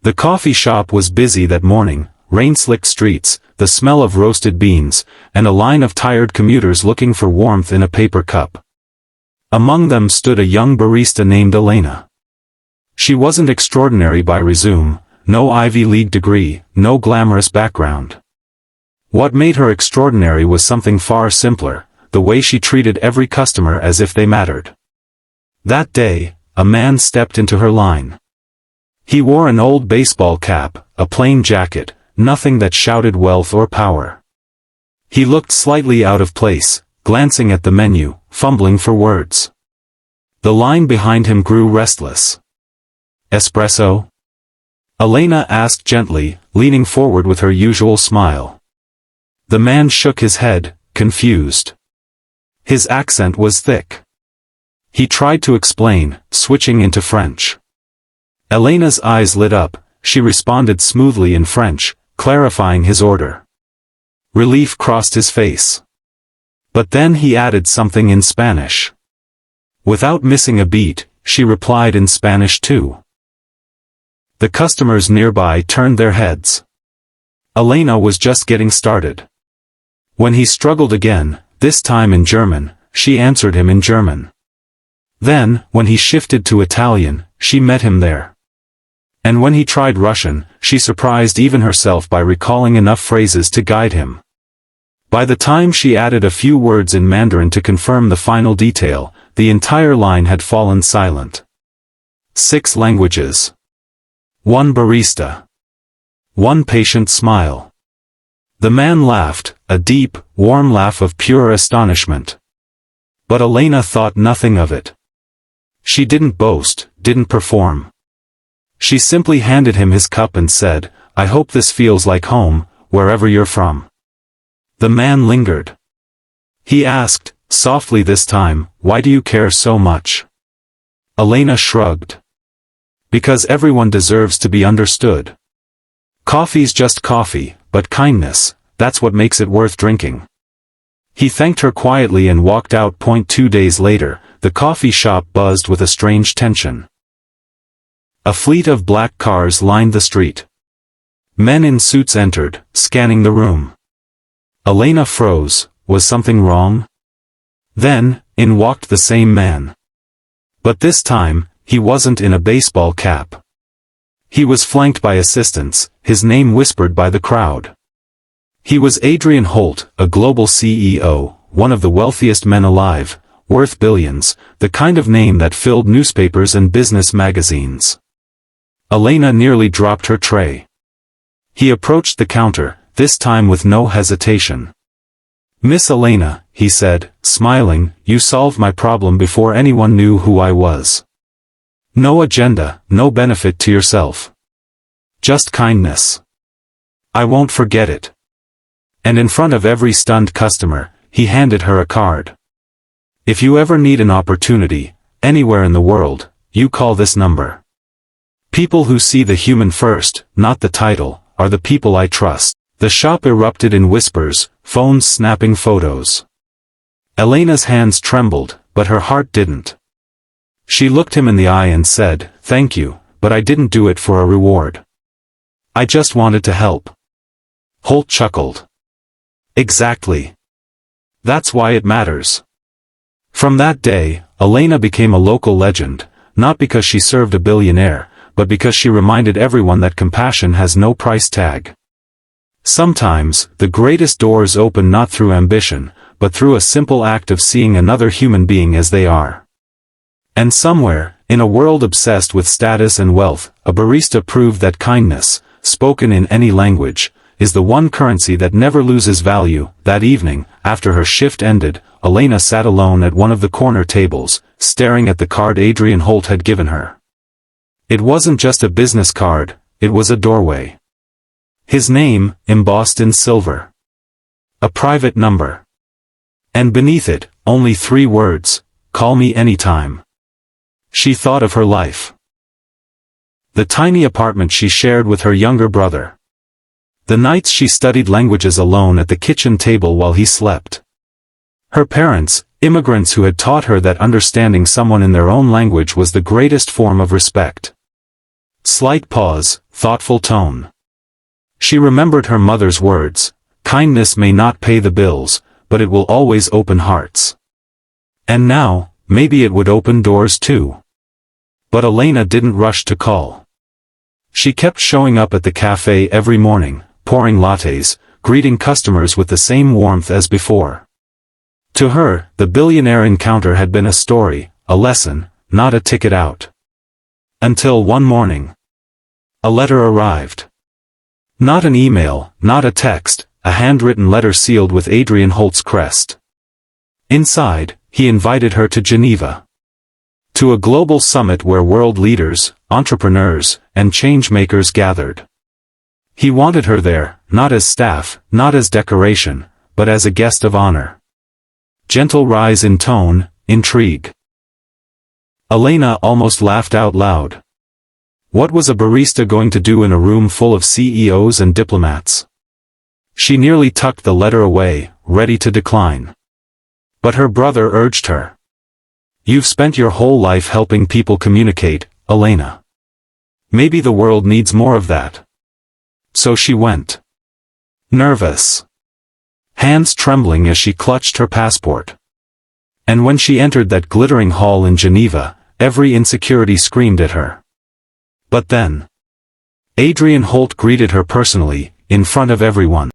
The coffee shop was busy that morning, rain-slicked streets, the smell of roasted beans, and a line of tired commuters looking for warmth in a paper cup. Among them stood a young barista named Elena. She wasn't extraordinary by resume, no Ivy League degree, no glamorous background. What made her extraordinary was something far simpler, the way she treated every customer as if they mattered. That day, a man stepped into her line. He wore an old baseball cap, a plain jacket, nothing that shouted wealth or power. He looked slightly out of place, glancing at the menu, fumbling for words. The line behind him grew restless. "Espresso?" Elena asked gently, leaning forward with her usual smile. The man shook his head, confused. His accent was thick. He tried to explain, switching into French. Elena's eyes lit up, she responded smoothly in French, clarifying his order. Relief crossed his face. But then he added something in Spanish. Without missing a beat, she replied in Spanish too. The customers nearby turned their heads. Elena was just getting started. When he struggled again, this time in German, she answered him in German. Then, when he shifted to Italian, she met him there. And when he tried Russian, she surprised even herself by recalling enough phrases to guide him. By the time she added a few words in Mandarin to confirm the final detail, the entire line had fallen silent. 6 languages. 1 barista. 1 patient smile. The man laughed, a deep, warm laugh of pure astonishment. But Elena thought nothing of it. She didn't boast, didn't perform. She simply handed him his cup and said, "I hope this feels like home, wherever you're from." The man lingered. He asked, softly this time, "Why do you care so much?" Elena shrugged. "Because everyone deserves to be understood. Coffee's just coffee, but kindness, that's what makes it worth drinking." He thanked her quietly and walked out. 2 days later, the coffee shop buzzed with a strange tension. A fleet of black cars lined the street. Men in suits entered, scanning the room. Elena froze. Was something wrong? Then, in walked the same man. But this time, he wasn't in a baseball cap. He was flanked by assistants, his name whispered by the crowd. He was Adrian Holt, a global CEO, one of the wealthiest men alive, worth billions, the kind of name that filled newspapers and business magazines. Elena nearly dropped her tray. He approached the counter, this time with no hesitation. "Miss Elena," he said, smiling, "you solved my problem before anyone knew who I was. No agenda, no benefit to yourself. Just kindness. I won't forget it." And in front of every stunned customer, he handed her a card. "If you ever need an opportunity, anywhere in the world, you call this number. People who see the human first, not the title, are the people I trust." The shop erupted in whispers, phones snapping photos. Elena's hands trembled, but her heart didn't. She looked him in the eye and said, "Thank you, but I didn't do it for a reward. I just wanted to help." Holt chuckled. "Exactly. That's why it matters." From that day, Elena became a local legend, not because she served a billionaire, but because she reminded everyone that compassion has no price tag. Sometimes, the greatest doors open not through ambition, but through a simple act of seeing another human being as they are. And somewhere, in a world obsessed with status and wealth, a barista proved that kindness, spoken in any language, is the one currency that never loses value. That evening, after her shift ended, Elena sat alone at one of the corner tables, staring at the card Adrian Holt had given her. It wasn't just a business card, it was a doorway. His name, embossed in silver. A private number. And beneath it, only 3 words, "Call me anytime." She thought of her life. The tiny apartment she shared with her younger brother. The nights she studied languages alone at the kitchen table while he slept. Her parents, immigrants who had taught her that understanding someone in their own language was the greatest form of respect. Slight pause, thoughtful tone. She remembered her mother's words, kindness may not pay the bills, but it will always open hearts. And now, maybe it would open doors too. But Elena didn't rush to call. She kept showing up at the cafe every morning, pouring lattes, greeting customers with the same warmth as before. To her, the billionaire encounter had been a story, a lesson, not a ticket out. Until one morning, a letter arrived. Not an email, not a text, a handwritten letter sealed with Adrian Holt's crest. Inside, he invited her to Geneva. To a global summit where world leaders, entrepreneurs, and change-makers gathered. He wanted her there, not as staff, not as decoration, but as a guest of honor. Gentle rise in tone, intrigue. Elena almost laughed out loud. What was a barista going to do in a room full of CEOs and diplomats? She nearly tucked the letter away, ready to decline. But her brother urged her. You've spent your whole life helping people communicate, Elena. Maybe the world needs more of that. So she went. Nervous. Hands trembling as she clutched her passport. And when she entered that glittering hall in Geneva, every insecurity screamed at her. But then, Adrian Holt greeted her personally, in front of everyone.